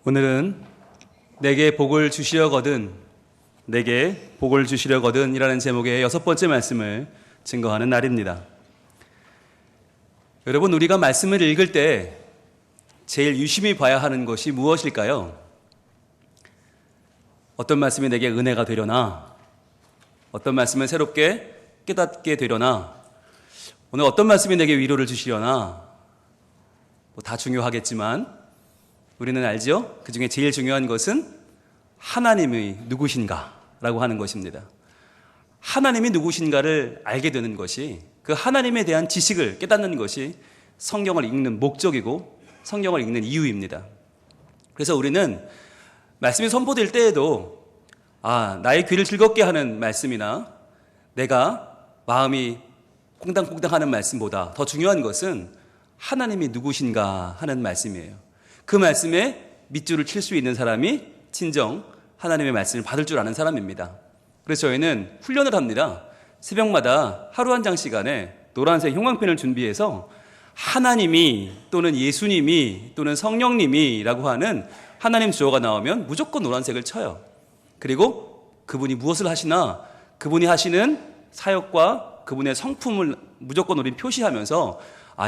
오늘은 내게 복을 주시려거든, 내게 복을 주시려거든 이라는 제목의 6번째 말씀을 증거하는 날입니다. 여러분, 우리가 말씀을 읽을 때 제일 유심히 봐야 하는 것이 무엇일까요? 어떤 말씀이 내게 은혜가 되려나? 어떤 말씀을 새롭게 깨닫게 되려나? 오늘 어떤 말씀이 내게 위로를 주시려나? 다 중요하겠지만 우리는 알죠? 그 중에 제일 중요한 것은 하나님이 누구신가라고 하는 것입니다. 하나님이 누구신가를 알게 되는 것이, 그 하나님에 대한 지식을 깨닫는 것이 성경을 읽는 목적이고 성경을 읽는 이유입니다. 그래서 우리는 말씀이 선포될 때에도 나의 귀를 즐겁게 하는 말씀이나 내가 마음이 콩당콩당하는 말씀보다 더 중요한 것은 하나님이 누구신가 하는 말씀이에요. 그 말씀에 밑줄을 칠 수 있는 사람이 진정 하나님의 말씀을 받을 줄 아는 사람입니다. 그래서 저희는 훈련을 합니다. 새벽마다 하루 한 장 시간에 노란색 형광펜을 준비해서 하나님이 또는 예수님이 또는 성령님이 라고 하는 하나님 주어가 나오면 무조건 노란색을 쳐요. 그리고 그분이 무엇을 하시나 그분이 하시는 사역과 그분의 성품을 무조건 우린 표시하면서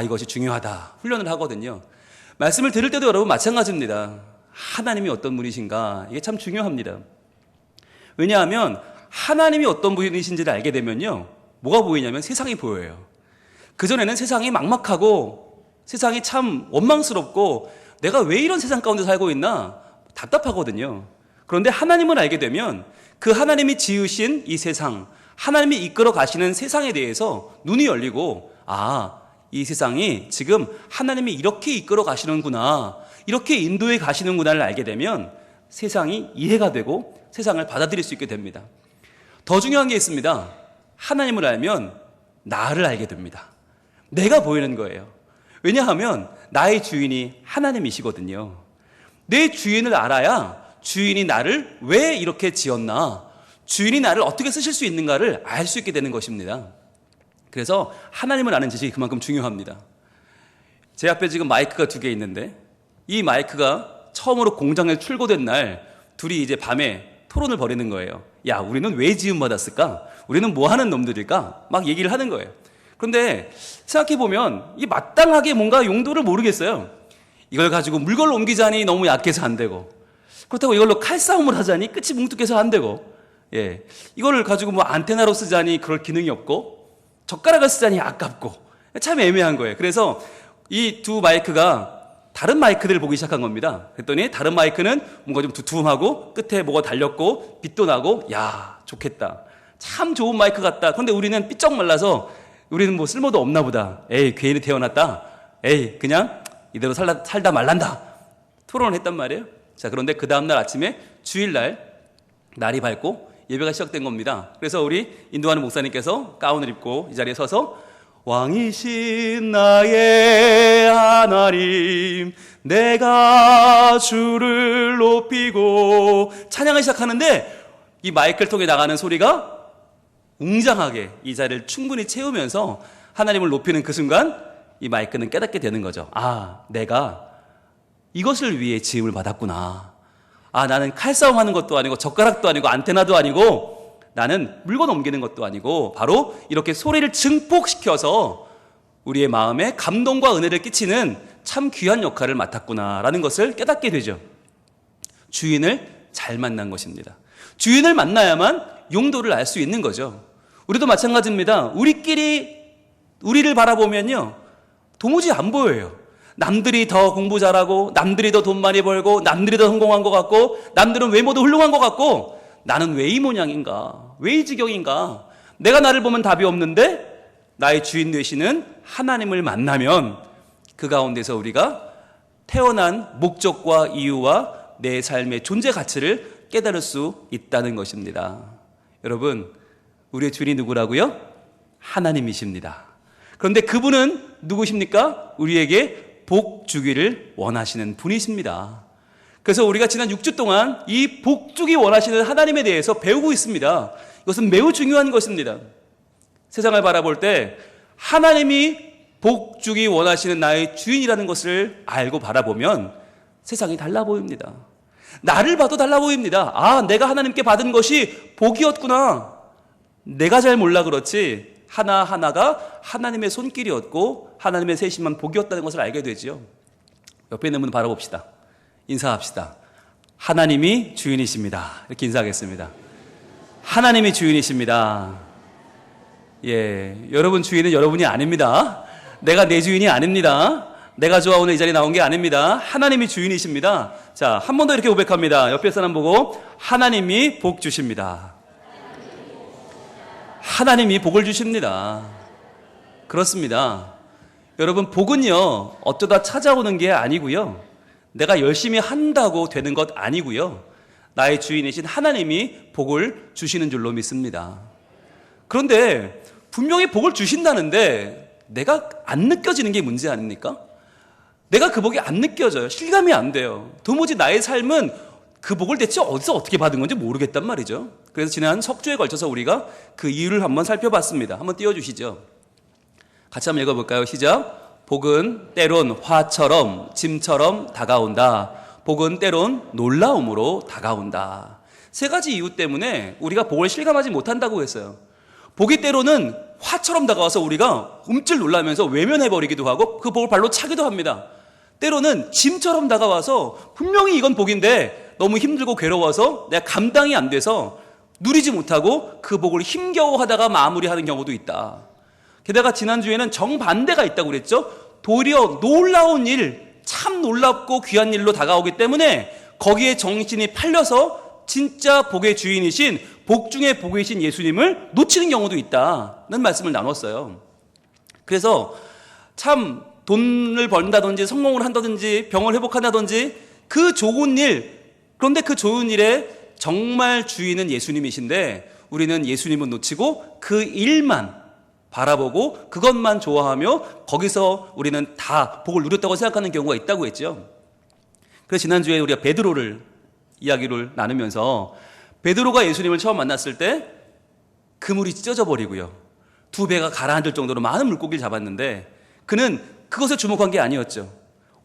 이것이 중요하다 훈련을 하거든요. 말씀을 들을 때도 여러분 마찬가지입니다. 하나님이 어떤 분이신가, 이게 참 중요합니다. 왜냐하면 하나님이 어떤 분이신지를 알게 되면요, 뭐가 보이냐면 세상이 보여요. 그전에는 세상이 막막하고 세상이 참 원망스럽고 내가 왜 이런 세상 가운데 살고 있나 답답하거든요. 그런데 하나님을 알게 되면 그 하나님이 지으신 이 세상, 하나님이 이끌어 가시는 세상에 대해서 눈이 열리고 이 세상이 지금 하나님이 이렇게 이끌어 가시는구나, 이렇게 인도해 가시는구나를 알게 되면 세상이 이해가 되고 세상을 받아들일 수 있게 됩니다. 더 중요한 게 있습니다. 하나님을 알면 나를 알게 됩니다. 내가 보이는 거예요. 왜냐하면 나의 주인이 하나님이시거든요. 내 주인을 알아야 주인이 나를 왜 이렇게 지었나, 주인이 나를 어떻게 쓰실 수 있는가를 알 수 있게 되는 것입니다. 그래서 하나님을 아는 지식이 그만큼 중요합니다. 제 앞에 지금 마이크가 2개 있는데 이 마이크가 처음으로 공장에 출고된 날 둘이 이제 밤에 토론을 벌이는 거예요. 우리는 왜 지음받았을까? 우리는 뭐 하는 놈들일까? 막 얘기를 하는 거예요. 그런데 생각해보면 이 마땅하게 뭔가 용도를 모르겠어요. 이걸 가지고 물건을 옮기자니 너무 약해서 안 되고, 그렇다고 이걸로 칼싸움을 하자니 끝이 뭉툭해서 안 되고, 이거를 가지고 뭐 안테나로 쓰자니 그럴 기능이 없고, 젓가락을 쓰자니 아깝고, 참 애매한 거예요. 그래서 이 두 마이크가 다른 마이크들을 보기 시작한 겁니다. 그랬더니 다른 마이크는 뭔가 좀 두툼하고 끝에 뭐가 달렸고 빛도 나고 좋겠다, 참 좋은 마이크 같다. 그런데 우리는 삐쩍 말라서 우리는 뭐 쓸모도 없나 보다, 괜히 태어났다, 그냥 이대로 살다 말란다 토론을 했단 말이에요. 그런데 그 다음날 아침에 주일날 날이 밝고 예배가 시작된 겁니다. 그래서 우리 인도하는 목사님께서 가운을 입고 이 자리에 서서 왕이신 나의 하나님 내가 주를 높이고 찬양을 시작하는데 이 마이크를 통해 나가는 소리가 웅장하게 이 자리를 충분히 채우면서 하나님을 높이는 그 순간 이 마이크는 깨닫게 되는 거죠. 내가 이것을 위해 지음을 받았구나. 나는 칼싸움 하는 것도 아니고 젓가락도 아니고 안테나도 아니고 나는 물건 옮기는 것도 아니고 바로 이렇게 소리를 증폭시켜서 우리의 마음에 감동과 은혜를 끼치는 참 귀한 역할을 맡았구나라는 것을 깨닫게 되죠. 주인을 잘 만난 것입니다. 주인을 만나야만 용도를 알 수 있는 거죠. 우리도 마찬가지입니다. 우리를 바라보면요, 도무지 안 보여요. 남들이 더 공부 잘하고 남들이 더 돈 많이 벌고 남들이 더 성공한 것 같고 남들은 외모도 훌륭한 것 같고 나는 왜 이 모양인가, 왜 이 지경인가, 내가 나를 보면 답이 없는데 나의 주인 되시는 하나님을 만나면 그 가운데서 우리가 태어난 목적과 이유와 내 삶의 존재 가치를 깨달을 수 있다는 것입니다. 여러분, 우리의 주인이 누구라고요? 하나님이십니다. 그런데 그분은 누구십니까? 우리에게 복 주기를 원하시는 분이십니다. 그래서 우리가 지난 6주 동안 이 복 주기 원하시는 하나님에 대해서 배우고 있습니다. 이것은 매우 중요한 것입니다. 세상을 바라볼 때 하나님이 복 주기 원하시는 나의 주인이라는 것을 알고 바라보면 세상이 달라 보입니다. 나를 봐도 달라 보입니다. 아, 내가 하나님께 받은 것이 복이었구나. 내가 잘 몰라 그렇지 하나하나가 하나님의 손길이었고 하나님의 세심한 복이었다는 것을 알게 되지요. 옆에 있는 분 바라봅시다. 인사합시다. 하나님이 주인이십니다. 이렇게 인사하겠습니다. 하나님이 주인이십니다. 예, 여러분 주인은 여러분이 아닙니다. 내가 내 주인이 아닙니다. 내가 좋아 오늘 이 자리에 나온 게 아닙니다. 하나님이 주인이십니다. 자, 한 번 더 이렇게 고백합니다. 옆에 사람 보고 하나님이 복 주십니다. 하나님이 복을 주십니다. 그렇습니다. 여러분, 복은요 어쩌다 찾아오는 게 아니고요, 내가 열심히 한다고 되는 것 아니고요, 나의 주인이신 하나님이 복을 주시는 줄로 믿습니다. 그런데 분명히 복을 주신다는데 내가 안 느껴지는 게 문제 아닙니까? 내가 그 복이 안 느껴져요. 실감이 안 돼요. 도무지 나의 삶은 그 복을 대체 어디서 어떻게 받은 건지 모르겠단 말이죠. 그래서 지난 석주에 걸쳐서 우리가 그 이유를 한번 살펴봤습니다. 한번 띄워주시죠. 같이 한번 읽어볼까요? 시작. 복은 때론 화처럼 짐처럼 다가온다. 복은 때론 놀라움으로 다가온다. 세 가지 이유 때문에 우리가 복을 실감하지 못한다고 했어요. 복이 때로는 화처럼 다가와서 우리가 움찔 놀라면서 외면해버리기도 하고 그 복을 발로 차기도 합니다. 때로는 짐처럼 다가와서 분명히 이건 복인데 너무 힘들고 괴로워서 내가 감당이 안 돼서 누리지 못하고 그 복을 힘겨워하다가 마무리하는 경우도 있다. 게다가 지난주에는 정반대가 있다고 그랬죠. 도리어 놀라운 일, 참 놀랍고 귀한 일로 다가오기 때문에 거기에 정신이 팔려서 진짜 복의 주인이신 복 중에 복이신 예수님을 놓치는 경우도 있다는 말씀을 나눴어요. 그래서 참 돈을 번다든지 성공을 한다든지 병을 회복한다든지 그 좋은 일, 그런데 그 좋은 일에 정말 주인은 예수님이신데 우리는 예수님은 놓치고 그 일만 바라보고 그것만 좋아하며 거기서 우리는 다 복을 누렸다고 생각하는 경우가 있다고 했죠. 그래서 지난주에 우리가 베드로를 이야기를 나누면서 베드로가 예수님을 처음 만났을 때 그물이 찢어져 버리고요, 두 배가 가라앉을 정도로 많은 물고기를 잡았는데 그는 그것에 주목한 게 아니었죠.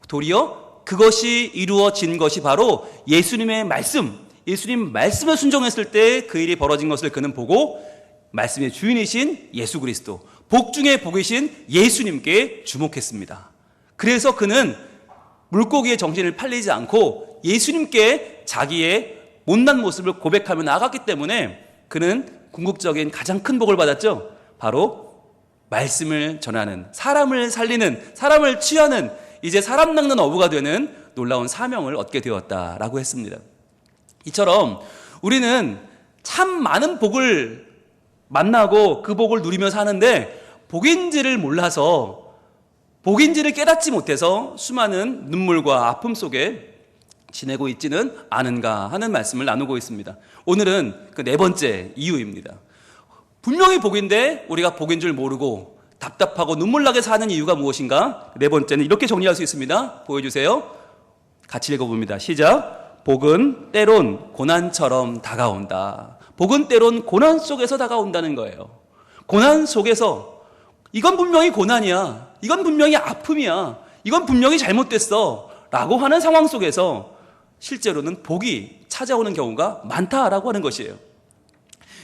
도리어 그것이 이루어진 것이 바로 예수님의 말씀, 예수님 말씀에 순종했을 때 그 일이 벌어진 것을 그는 보고 말씀의 주인이신 예수 그리스도, 복 중에 복이신 예수님께 주목했습니다. 그래서 그는 물고기의 정신을 팔리지 않고 예수님께 자기의 못난 모습을 고백하며 나아갔기 때문에 그는 궁극적인 가장 큰 복을 받았죠. 바로 말씀을 전하는, 사람을 살리는, 사람을 취하는, 이제 사람 낚는 어부가 되는 놀라운 사명을 얻게 되었다라고 했습니다. 이처럼 우리는 참 많은 복을 만나고 그 복을 누리며 사는데 복인지를 몰라서, 복인지를 깨닫지 못해서 수많은 눈물과 아픔 속에 지내고 있지는 않은가 하는 말씀을 나누고 있습니다. 오늘은 그 네 번째 이유입니다. 분명히 복인데 우리가 복인 줄 모르고 답답하고 눈물나게 사는 이유가 무엇인가? 네 번째는 이렇게 정리할 수 있습니다. 보여주세요. 같이 읽어봅니다. 시작. 복은 때론 고난처럼 다가온다. 복은 때론 고난 속에서 다가온다는 거예요. 고난 속에서, 이건 분명히 고난이야, 이건 분명히 아픔이야, 이건 분명히 잘못됐어 라고 하는 상황 속에서 실제로는 복이 찾아오는 경우가 많다라고 하는 것이에요.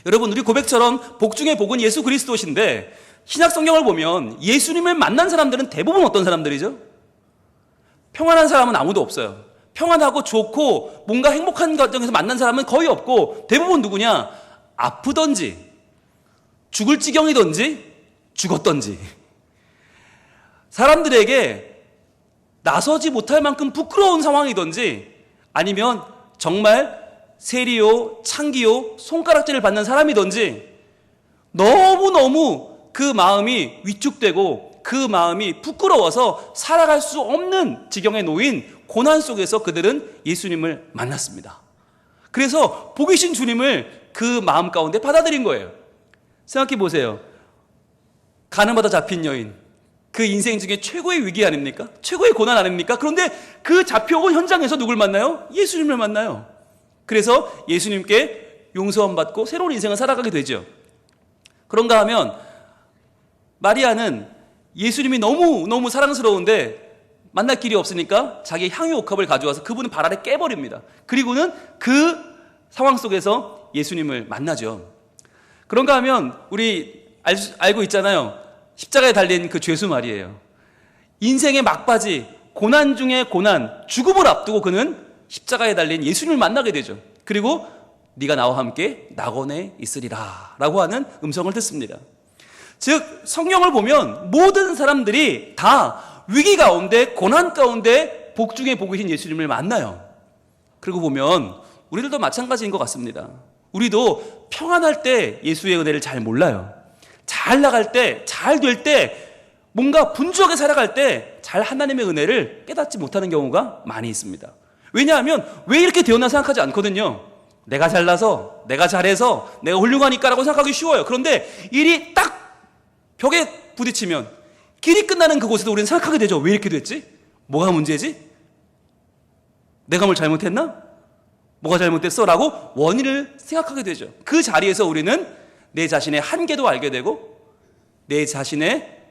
여러분, 우리 고백처럼 복 중에 복은 예수 그리스도신데 신약 성경을 보면 예수님을 만난 사람들은 대부분 어떤 사람들이죠? 평안한 사람은 아무도 없어요. 평안하고 좋고 뭔가 행복한 과정에서 만난 사람은 거의 없고 대부분 누구냐? 아프던지 죽을 지경이던지 죽었던지, 사람들에게 나서지 못할 만큼 부끄러운 상황이던지 아니면 정말 세리요, 창기요, 손가락질을 받는 사람이던지 너무너무 그 마음이 위축되고 그 마음이 부끄러워서 살아갈 수 없는 지경에 놓인 고난 속에서 그들은 예수님을 만났습니다. 그래서 복이신 주님을 그 마음 가운데 받아들인 거예요. 생각해 보세요. 가늠하다 잡힌 여인, 그 인생 중에 최고의 위기 아닙니까? 최고의 고난 아닙니까? 그런데 그 잡혀온 현장에서 누굴 만나요? 예수님을 만나요. 그래서 예수님께 용서함 받고 새로운 인생을 살아가게 되죠. 그런가 하면 마리아는 예수님이 너무 사랑스러운데 만날 길이 없으니까 자기 향유 옥합을 가져와서 그분은 발 아래 깨버립니다. 그리고는 그 상황 속에서 예수님을 만나죠. 그런가 하면 우리 알고 있잖아요. 십자가에 달린 그 죄수 말이에요. 인생의 막바지, 고난 중에 고난, 죽음을 앞두고 그는 십자가에 달린 예수님을 만나게 되죠. 그리고 네가 나와 함께 낙원에 있으리라 라고 하는 음성을 듣습니다. 즉 성경을 보면 모든 사람들이 다 위기 가운데 고난 가운데 복 중에 복이신 예수님을 만나요. 그리고 보면 우리들도 마찬가지인 것 같습니다. 우리도 평안할 때 예수의 은혜를 잘 몰라요. 잘 나갈 때, 잘 될 때, 뭔가 분주하게 살아갈 때 잘 하나님의 은혜를 깨닫지 못하는 경우가 많이 있습니다. 왜냐하면 왜 이렇게 되었나 생각하지 않거든요. 내가 잘나서, 내가 잘해서, 내가 훌륭하니까라고 생각하기 쉬워요. 그런데 일이 딱 벽에 부딪히면 길이 끝나는 그곳에도 우리는 생각하게 되죠. 왜 이렇게 됐지? 뭐가 문제지? 내가 뭘 잘못했나? 뭐가 잘못됐어? 라고 원인을 생각하게 되죠. 그 자리에서 우리는 내 자신의 한계도 알게 되고 내 자신의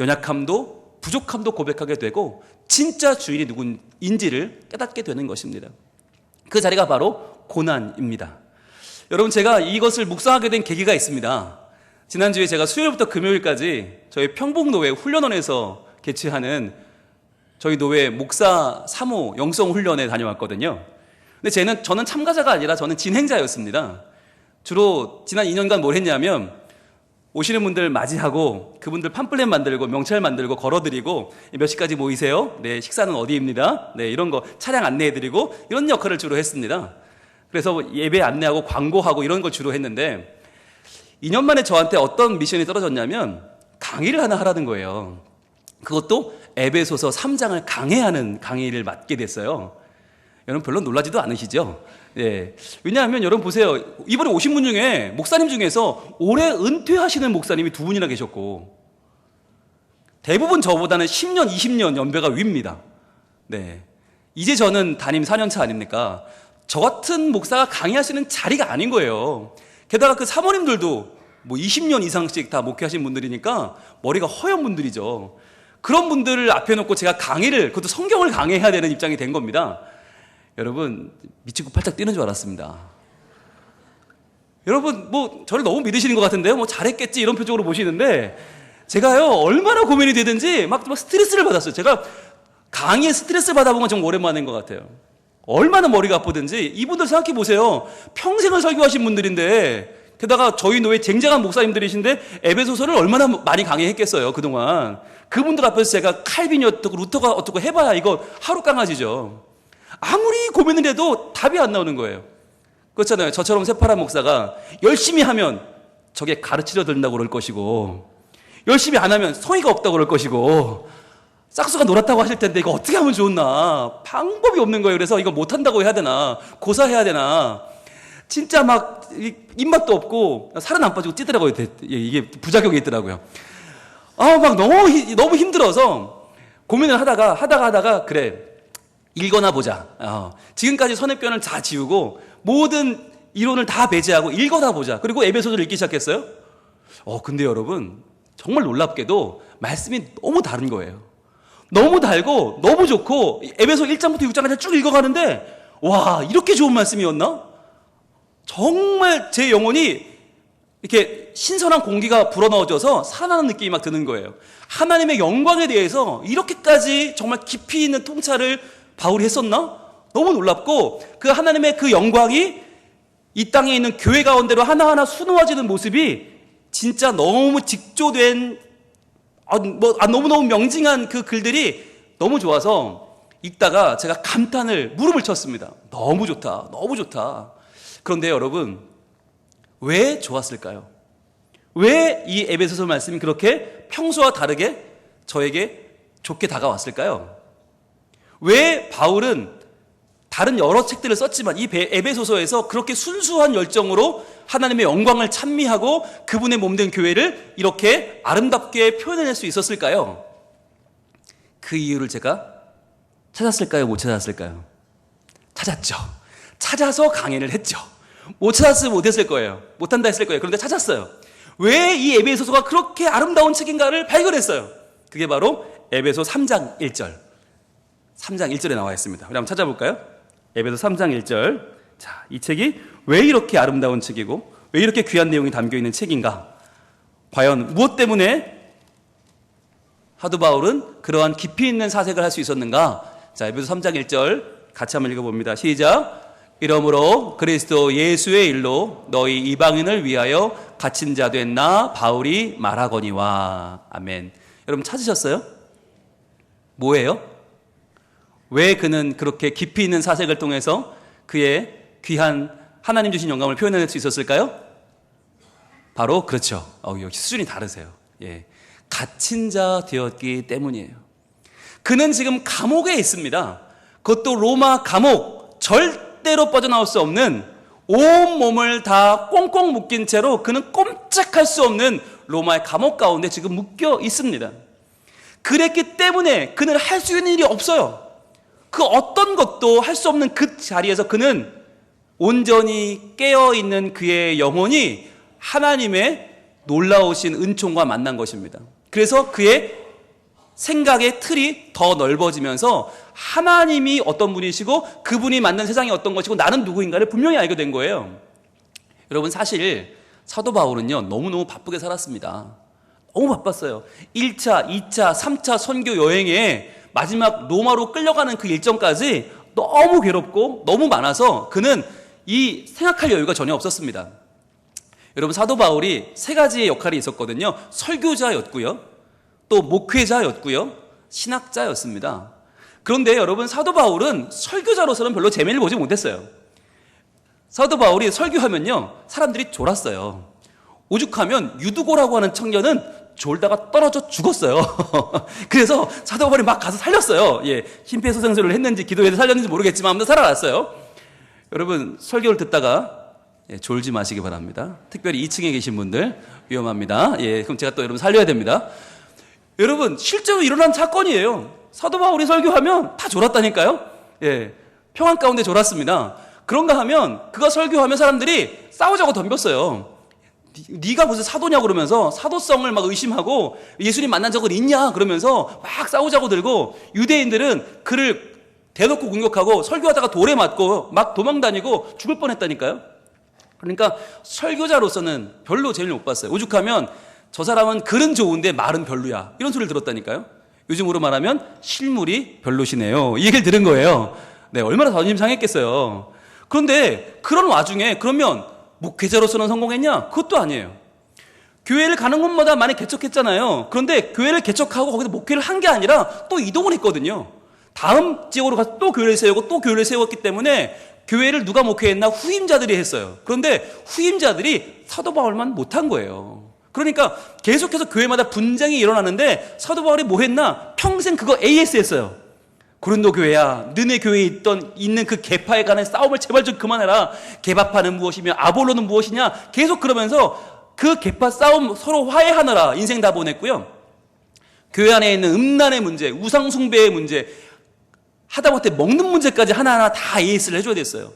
연약함도 부족함도 고백하게 되고 진짜 주인이 누구인지를 깨닫게 되는 것입니다. 그 자리가 바로 고난입니다. 여러분, 제가 이것을 묵상하게 된 계기가 있습니다. 지난주에 제가 수요일부터 금요일까지 저희 평북노회 훈련원에서 개최하는 저희 노회 목사 3호 영성 훈련에 다녀왔거든요. 근데 저는 참가자가 아니라 저는 진행자였습니다. 주로 지난 2년간 뭘 했냐면 오시는 분들 맞이하고 그분들 팜플렛 만들고 명찰 만들고 걸어드리고 몇 시까지 모이세요? 네, 식사는 어디입니다? 네, 이런 거 차량 안내해드리고 이런 역할을 주로 했습니다. 그래서 예배 안내하고 광고하고 이런 걸 주로 했는데 2년 만에 저한테 어떤 미션이 떨어졌냐면 강의를 하나 하라는 거예요. 그것도 에베소서 3장을 강해하는 강의를 맡게 됐어요. 여러분 별로 놀라지도 않으시죠? 예. 왜냐하면 여러분 보세요. 이번에 오신 분 중에 목사님 중에서 올해 은퇴하시는 목사님이 2분이나 계셨고 대부분 저보다는 10년, 20년 연배가 위입니다. 네. 이제 저는 담임 4년 차 아닙니까? 저 같은 목사가 강의하시는 자리가 아닌 거예요. 게다가 그 사모님들도 뭐 20년 이상씩 다 목회하신 분들이니까 머리가 허연 분들이죠. 그런 분들을 앞에 놓고 제가 강의를, 그것도 성경을 강의해야 되는 입장이 된 겁니다. 여러분 미치고 팔짝 뛰는 줄 알았습니다. 여러분 뭐 저를 너무 믿으시는 것 같은데요. 뭐 잘했겠지 이런 표정으로 보시는데 제가요 얼마나 고민이 되든지 막 스트레스를 받았어요. 제가 강의에 스트레스를 받아본 건 정말 오랜만인 것 같아요. 얼마나 머리가 아프든지. 이분들 생각해 보세요. 평생을 설교하신 분들인데 게다가 저희 노회 쟁쟁한 목사님들이신데 에베소서를 얼마나 많이 강의했겠어요 그동안. 그분들 앞에서 제가 칼빈이 어떻고 루터가 어떻고 해봐야 이거 하루 강아지죠. 아무리 고민을 해도 답이 안 나오는 거예요. 그렇잖아요. 저처럼 새파란 목사가 열심히 하면 저게 가르치려 든다고 그럴 것이고 열심히 안 하면 성의가 없다고 그럴 것이고 싹수가 놀았다고 하실 텐데 이거 어떻게 하면 좋나 방법이 없는 거예요. 그래서 이거 못한다고 해야 되나 고사해야 되나 진짜 막 입맛도 없고 살은 안 빠지고 찌더라고요. 이게 부작용이 있더라고요. 막 너무 힘들어서 고민을 하다가 그래 읽거나 보자. 지금까지 선입견을 다 지우고 모든 이론을 다 배제하고 읽어나 보자. 그리고 에베소서를 읽기 시작했어요. 근데 여러분 정말 놀랍게도 말씀이 너무 다른 거예요. 너무 달고 너무 좋고 에베소 1장부터 6장까지 쭉 읽어가는데 와 이렇게 좋은 말씀이었나? 정말 제 영혼이 이렇게 신선한 공기가 불어넣어져서 살아나는 느낌이 막 드는 거예요. 하나님의 영광에 대해서 이렇게까지 정말 깊이 있는 통찰을 바울이 했었나? 너무 놀랍고 그 하나님의 그 영광이 이 땅에 있는 교회 가운데로 하나하나 수놓아지는 모습이 진짜 너무 직조된 너무너무 명징한 그 글들이 너무 좋아서 읽다가 제가 무릎을 쳤습니다. 너무 좋다. 너무 좋다. 그런데 여러분 왜 좋았을까요? 왜 이 에베소서 말씀이 그렇게 평소와 다르게 저에게 좋게 다가왔을까요? 왜 바울은 다른 여러 책들을 썼지만 이 에베소서에서 그렇게 순수한 열정으로 하나님의 영광을 찬미하고 그분의 몸된 교회를 이렇게 아름답게 표현해낼 수 있었을까요? 그 이유를 제가 찾았을까요? 못 찾았을까요? 찾았죠. 찾아서 강의를 했죠. 못 찾았으면 못했을 거예요. 못한다 했을 거예요. 그런데 찾았어요. 왜 이 에베소서가 그렇게 아름다운 책인가를 발견했어요. 그게 바로 에베소 3장 1절. 3장 1절에 나와 있습니다. 우리 한번 찾아볼까요? 에베소 3장 1절. 자, 이 책이 왜 이렇게 아름다운 책이고 왜 이렇게 귀한 내용이 담겨 있는 책인가? 과연 무엇 때문에 사도 바울은 그러한 깊이 있는 사색을 할 수 있었는가? 자, 에베소 3장 1절 같이 한번 읽어봅니다. 시작. 이러므로 그리스도 예수의 일로 너희 이방인을 위하여 갇힌 자 된 나 바울이 말하거니와. 아멘. 여러분 찾으셨어요? 뭐예요? 왜 그는 그렇게 깊이 있는 사색을 통해서 그의 귀한 하나님 주신 영감을 표현해낼 수 있었을까요? 바로 그렇죠. 역시 수준이 다르세요. 예, 갇힌 자 되었기 때문이에요. 그는 지금 감옥에 있습니다. 그것도 로마 감옥, 절대로 빠져나올 수 없는, 온 몸을 다 꽁꽁 묶인 채로 그는 꼼짝할 수 없는 로마의 감옥 가운데 지금 묶여 있습니다. 그랬기 때문에 그는 할 수 있는 일이 없어요. 그 어떤 것도 할 수 없는 그 자리에서 그는 온전히 깨어있는 그의 영혼이 하나님의 놀라우신 은총과 만난 것입니다. 그래서 그의 생각의 틀이 더 넓어지면서 하나님이 어떤 분이시고 그분이 만든 세상이 어떤 것이고 나는 누구인가를 분명히 알게 된 거예요. 여러분, 사실 사도 바울은요 너무너무 바쁘게 살았습니다. 너무 바빴어요. 1차, 2차, 3차 선교 여행에 마지막 로마로 끌려가는 그 일정까지 너무 괴롭고 너무 많아서 그는 이 생각할 여유가 전혀 없었습니다. 여러분, 사도 바울이 세 가지의 역할이 있었거든요. 설교자였고요, 또 목회자였고요, 신학자였습니다. 그런데 여러분, 사도 바울은 설교자로서는 별로 재미를 보지 못했어요. 사도 바울이 설교하면요 사람들이 졸았어요. 오죽하면 유두고라고 하는 청년은 졸다가 떨어져 죽었어요. 그래서 사도 바울이 막 가서 살렸어요. 예, 심폐소생술을 했는지 기도해서 살렸는지 모르겠지만 아무튼 살아났어요. 여러분, 설교를 듣다가 졸지 마시기 바랍니다. 특별히 2층에 계신 분들 위험합니다. 예, 그럼 제가 또 여러분 살려야 됩니다. 여러분, 실제로 일어난 사건이에요. 사도 바울이 설교하면 다 졸았다니까요. 예, 평안 가운데 졸았습니다. 그런가 하면 그가 설교하면 사람들이 싸우자고 덤볐어요. 네가 무슨 사도냐 그러면서 사도성을 막 의심하고 예수님 만난 적은 있냐 그러면서 막 싸우자고 들고, 유대인들은 그를 대놓고 공격하고 설교하다가 돌에 맞고 막 도망다니고 죽을 뻔했다니까요. 그러니까 설교자로서는 별로 재미를 못 봤어요. 오죽하면 저 사람은 글은 좋은데 말은 별로야 이런 소리를 들었다니까요. 요즘으로 말하면 실물이 별로시네요 이 얘기를 들은 거예요. 네, 얼마나 자존심 상했겠어요. 그런데 그런 와중에 그러면 목회자로서는 성공했냐? 그것도 아니에요. 교회를 가는 곳마다 많이 개척했잖아요. 그런데 교회를 개척하고 거기서 목회를 한 게 아니라 또 이동을 했거든요. 다음 지역으로 가서 또 교회를 세우고 또 교회를 세웠기 때문에 교회를 누가 목회했나? 후임자들이 했어요. 그런데 후임자들이 사도 바울만 못한 거예요. 그러니까 계속해서 교회마다 분쟁이 일어나는데 사도 바울이 뭐 했나? 평생 그거 AS 했어요. 고린도 교회야, 너네 교회에 있는 그 계파에 관한 싸움을 제발 좀 그만해라. 계파파는 무엇이며 아볼로는 무엇이냐? 계속 그러면서 그 계파 싸움 서로 화해하느라 인생 다 보냈고요. 교회 안에 있는 음란의 문제, 우상 숭배의 문제, 하다못해 먹는 문제까지 하나하나 다 AS를 해줘야 됐어요.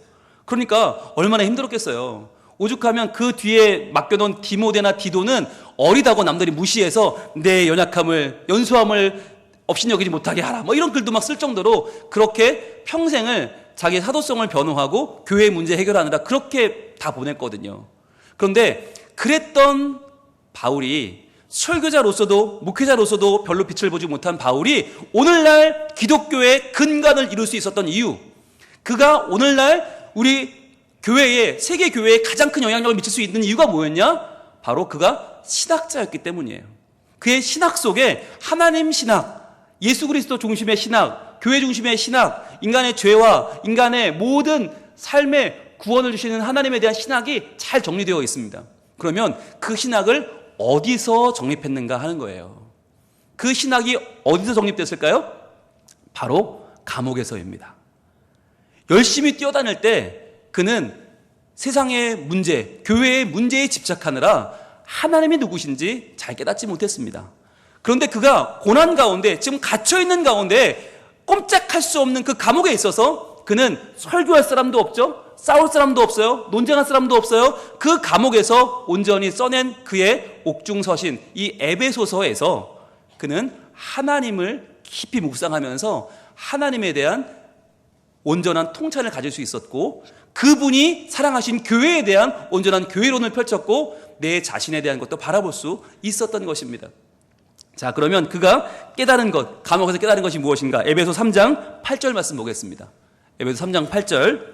그러니까 얼마나 힘들었겠어요. 오죽하면 그 뒤에 맡겨놓은 디모데나 디도는 어리다고 남들이 무시해서 내 연약함을, 연소함을 업신여기지 못하게 하라, 뭐 이런 글도 막 쓸 정도로 그렇게 평생을 자기 사도성을 변호하고 교회 문제 해결하느라 그렇게 다 보냈거든요. 그런데 그랬던 바울이, 설교자로서도 목회자로서도 별로 빛을 보지 못한 바울이 오늘날 기독교의 근간을 이룰 수 있었던 이유, 그가 오늘날 우리 교회에, 세계 교회에 가장 큰 영향력을 미칠 수 있는 이유가 뭐였냐? 바로 그가 신학자였기 때문이에요. 그의 신학 속에 하나님 신학, 예수 그리스도 중심의 신학, 교회 중심의 신학, 인간의 죄와 인간의 모든 삶의 구원을 주시는 하나님에 대한 신학이 잘 정리되어 있습니다. 그러면 그 신학을 어디서 정립했는가 하는 거예요. 그 신학이 어디서 정립됐을까요? 바로 감옥에서입니다. 열심히 뛰어다닐 때 그는 세상의 문제, 교회의 문제에 집착하느라 하나님이 누구신지 잘 깨닫지 못했습니다. 그런데 그가 고난 가운데, 지금 갇혀있는 가운데 꼼짝할 수 없는 그 감옥에 있어서 그는 설교할 사람도 없죠, 싸울 사람도 없어요, 논쟁할 사람도 없어요. 그 감옥에서 온전히 써낸 그의 옥중서신, 이 에베소서에서 그는 하나님을 깊이 묵상하면서 하나님에 대한 온전한 통찰을 가질 수 있었고, 그분이 사랑하신 교회에 대한 온전한 교회론을 펼쳤고, 내 자신에 대한 것도 바라볼 수 있었던 것입니다. 자, 그러면 그가 깨달은 것, 감옥에서 깨달은 것이 무엇인가? 에베소 3장 8절 말씀 보겠습니다. 에베소 3장 8절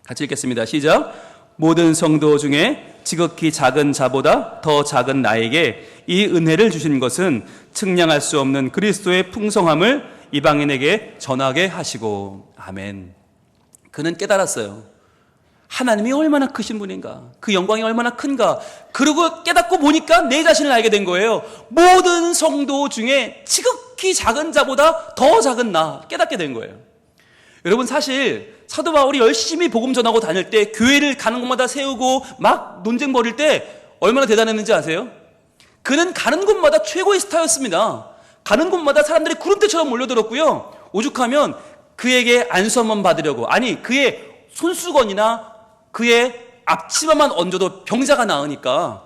같이 읽겠습니다. 시작. 모든 성도 중에 지극히 작은 자보다 더 작은 나에게 이 은혜를 주신 것은 측량할 수 없는 그리스도의 풍성함을 이방인에게 전하게 하시고. 아멘. 그는 깨달았어요. 하나님이 얼마나 크신 분인가, 그 영광이 얼마나 큰가. 그리고 깨닫고 보니까 내 자신을 알게 된 거예요. 모든 성도 중에 지극히 작은 자보다 더 작은 나, 깨닫게 된 거예요. 여러분, 사실 사도 바울이 열심히 복음 전하고 다닐 때, 교회를 가는 곳마다 세우고 막 논쟁 벌일 때 얼마나 대단했는지 아세요? 그는 가는 곳마다 최고의 스타였습니다. 가는 곳마다 사람들이 구름대처럼 몰려들었고요, 오죽하면 그에게 안수 한번 받으려고, 아니 그의 손수건이나 그의 앞치마만 얹어도 병자가 나으니까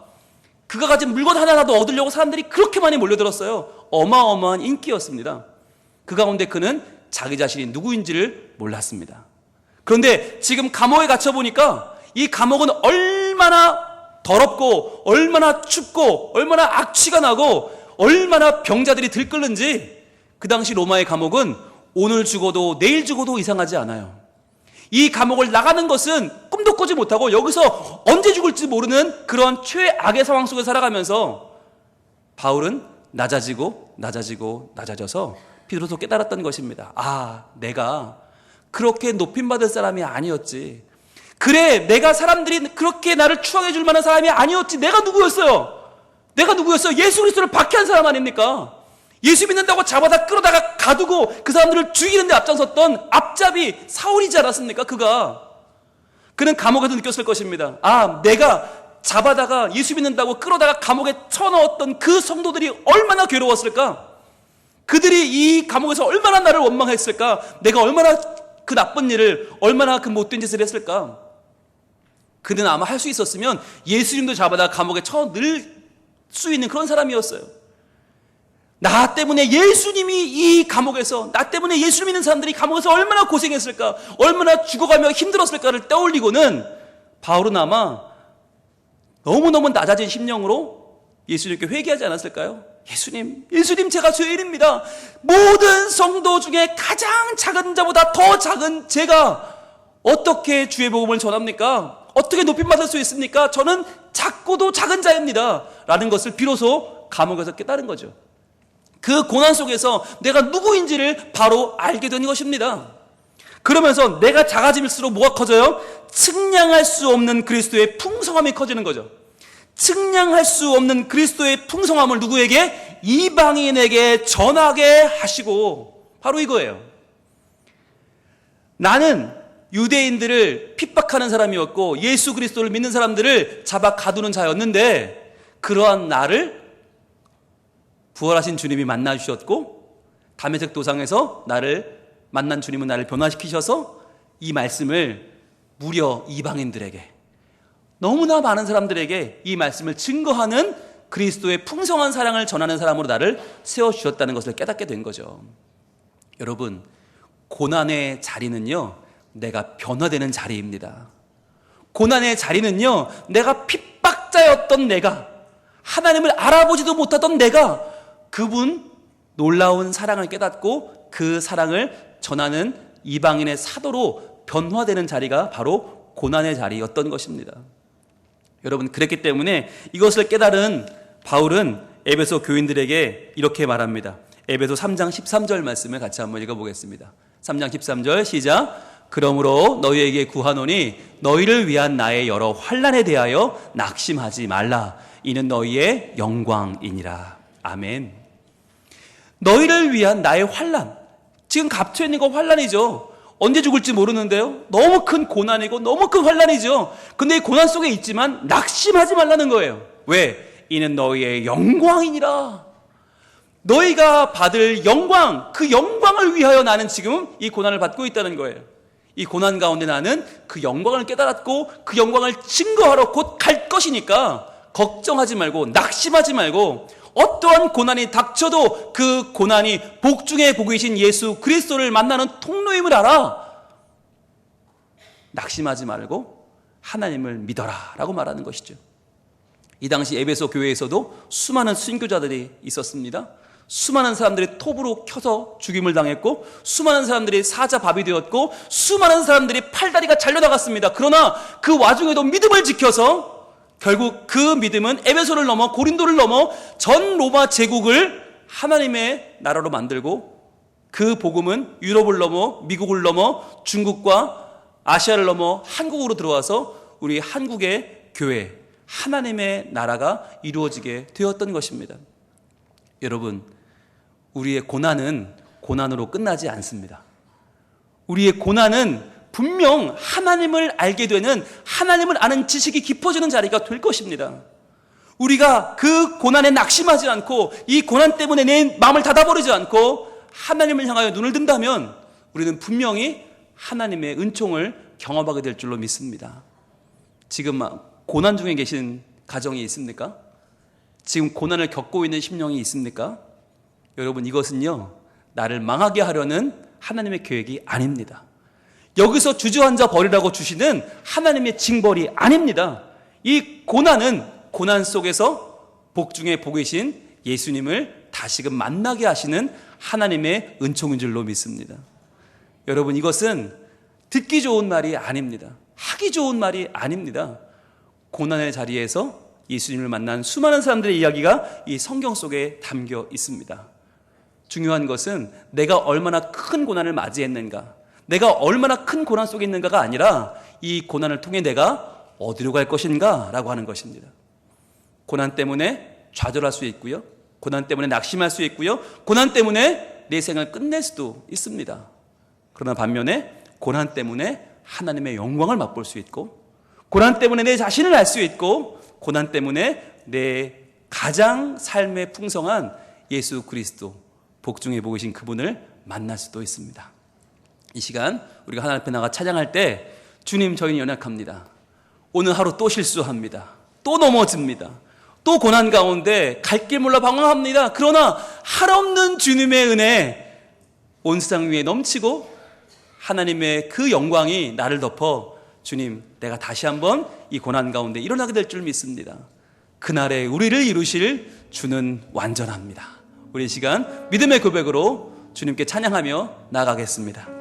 그가 가진 물건 하나라도 얻으려고 사람들이 그렇게 많이 몰려들었어요. 어마어마한 인기였습니다. 그 가운데 그는 자기 자신이 누구인지를 몰랐습니다. 그런데 지금 감옥에 갇혀보니까 이 감옥은 얼마나 더럽고 얼마나 춥고 얼마나 악취가 나고 얼마나 병자들이 들끓는지, 그 당시 로마의 감옥은 오늘 죽어도 내일 죽어도 이상하지 않아요. 이 감옥을 나가는 것은 꿈도 꾸지 못하고 여기서 언제 죽을지 모르는 그런 최악의 상황 속에 살아가면서 바울은 낮아지고 낮아져서 비로소 깨달았던 것입니다. 아, 내가 그렇게 높임받을 사람이 아니었지. 그래, 내가 사람들이 그렇게 나를 추앙해 줄 만한 사람이 아니었지. 내가 누구였어요? 예수 그리스도를 박해한 사람 아닙니까? 예수 믿는다고 잡아다 끌어다가 가두고 그 사람들을 죽이는 데 앞장섰던 앞잡이 사울이지 않았습니까? 그는 감옥에서 느꼈을 것입니다. 아, 내가 잡아다가 예수 믿는다고 끌어다가 감옥에 쳐넣었던 그 성도들이 얼마나 괴로웠을까? 그들이 이 감옥에서 얼마나 나를 원망했을까? 내가 얼마나 그 나쁜 일을, 얼마나 그 못된 짓을 했을까? 그는 아마 할 수 있었으면 예수님도 잡아다가 감옥에 쳐넣을 수 있는 그런 사람이었어요. 나 때문에 예수님이 이 감옥에서, 나 때문에 예수 믿는 사람들이 감옥에서 얼마나 고생했을까, 얼마나 죽어가며 힘들었을까를 떠올리고는 바울은 아마 너무너무 낮아진 심령으로 예수님께 회개하지 않았을까요? 예수님 제가 죄인입니다. 모든 성도 중에 가장 작은 자보다 더 작은 제가 어떻게 주의 복음을 전합니까? 어떻게 높임받을 수 있습니까? 저는 작고도 작은 자입니다 라는 것을 비로소 감옥에서 깨달은 거죠. 그 고난 속에서 내가 누구인지를 바로 알게 된 것입니다. 그러면서 내가 작아질수록 뭐가 커져요? 측량할 수 없는 그리스도의 풍성함이 커지는 거죠. 측량할 수 없는 그리스도의 풍성함을 누구에게? 이방인에게 전하게 하시고. 바로 이거예요. 나는 유대인들을 핍박하는 사람이었고 예수 그리스도를 믿는 사람들을 잡아 가두는 자였는데, 그러한 나를 부활하신 주님이 만나 주셨고, 담에색 도상에서 나를 만난 주님은 나를 변화시키셔서 이 말씀을 무려 이방인들에게, 너무나 많은 사람들에게 이 말씀을 증거하는 그리스도의 풍성한 사랑을 전하는 사람으로 나를 세워주셨다는 것을 깨닫게 된 거죠. 여러분, 고난의 자리는요, 내가 변화되는 자리입니다. 고난의 자리는요, 내가 핍박자였던 내가, 하나님을 알아보지도 못하던 내가 그분 놀라운 사랑을 깨닫고 그 사랑을 전하는 이방인의 사도로 변화되는 자리가 바로 고난의 자리였던 것입니다. 여러분, 그랬기 때문에 이것을 깨달은 바울은 에베소 교인들에게 이렇게 말합니다. 에베소 3장 13절 말씀을 같이 한번 읽어보겠습니다. 3장 13절 시작. 그러므로 너희에게 구하노니 너희를 위한 나의 여러 환난에 대하여 낙심하지 말라. 이는 너희의 영광이니라. 아멘. 너희를 위한 나의 환난. 지금 갇혀 있는 거 환난이죠. 언제 죽을지 모르는데요. 너무 큰 고난이고 너무 큰 환난이죠. 근데 이 고난 속에 있지만 낙심하지 말라는 거예요. 왜? 이는 너희의 영광이니라. 너희가 받을 영광, 그 영광을 위하여 나는 지금 이 고난을 받고 있다는 거예요. 이 고난 가운데 나는 그 영광을 깨달았고 그 영광을 증거하러 곧 갈 것이니까 걱정하지 말고 낙심하지 말고 어떠한 고난이 닥쳐도 그 고난이 복 중에 복이신 예수 그리스도를 만나는 통로임을 알아. 낙심하지 말고 하나님을 믿어라 라고 말하는 것이죠. 이 당시 에베소 교회에서도 수많은 순교자들이 있었습니다. 수많은 사람들이 톱으로 켜서 죽임을 당했고, 수많은 사람들이 사자밥이 되었고, 수많은 사람들이 팔다리가 잘려나갔습니다. 그러나 그 와중에도 믿음을 지켜서 결국 그 믿음은 에베소를 넘어 고린도를 넘어 전 로마 제국을 하나님의 나라로 만들고, 그 복음은 유럽을 넘어 미국을 넘어 중국과 아시아를 넘어 한국으로 들어와서 우리 한국의 교회, 하나님의 나라가 이루어지게 되었던 것입니다. 여러분, 우리의 고난은 고난으로 끝나지 않습니다. 우리의 고난은 분명 하나님을 알게 되는, 하나님을 아는 지식이 깊어지는 자리가 될 것입니다. 우리가 그 고난에 낙심하지 않고 이 고난 때문에 내 마음을 닫아버리지 않고 하나님을 향하여 눈을 든다면 우리는 분명히 하나님의 은총을 경험하게 될 줄로 믿습니다. 지금 고난 중에 계신 가정이 있습니까? 지금 고난을 겪고 있는 심령이 있습니까? 여러분, 이것은요, 나를 망하게 하려는 하나님의 계획이 아닙니다. 여기서 주저앉아 버리라고 주시는 하나님의 징벌이 아닙니다. 이 고난은 고난 속에서 복 중에 복이신 예수님을 다시금 만나게 하시는 하나님의 은총인 줄로 믿습니다. 여러분, 이것은 듣기 좋은 말이 아닙니다. 하기 좋은 말이 아닙니다. 고난의 자리에서 예수님을 만난 수많은 사람들의 이야기가 이 성경 속에 담겨 있습니다. 중요한 것은 내가 얼마나 큰 고난을 맞이했는가, 내가 얼마나 큰 고난 속에 있는가가 아니라 이 고난을 통해 내가 어디로 갈 것인가 라고 하는 것입니다. 고난 때문에 좌절할 수 있고요, 고난 때문에 낙심할 수 있고요, 고난 때문에 내 생을 끝낼 수도 있습니다. 그러나 반면에 고난 때문에 하나님의 영광을 맛볼 수 있고, 고난 때문에 내 자신을 알 수 있고, 고난 때문에 내 가장 삶의 풍성한 예수 그리스도, 복 중에 복이신 그분을 만날 수도 있습니다. 이 시간 우리가 하나님 앞에 나가 찬양할 때, 주님, 저희는 연약합니다. 오늘 하루 또 실수합니다. 또 넘어집니다. 또 고난 가운데 갈 길 몰라 방황합니다. 그러나 한없는 주님의 은혜 온 세상 위에 넘치고 하나님의 그 영광이 나를 덮어, 주님, 내가 다시 한번 이 고난 가운데 일어나게 될 줄 믿습니다. 그날에 우리를 이루실 주는 완전합니다. 우리 이 시간 믿음의 고백으로 주님께 찬양하며 나아가겠습니다.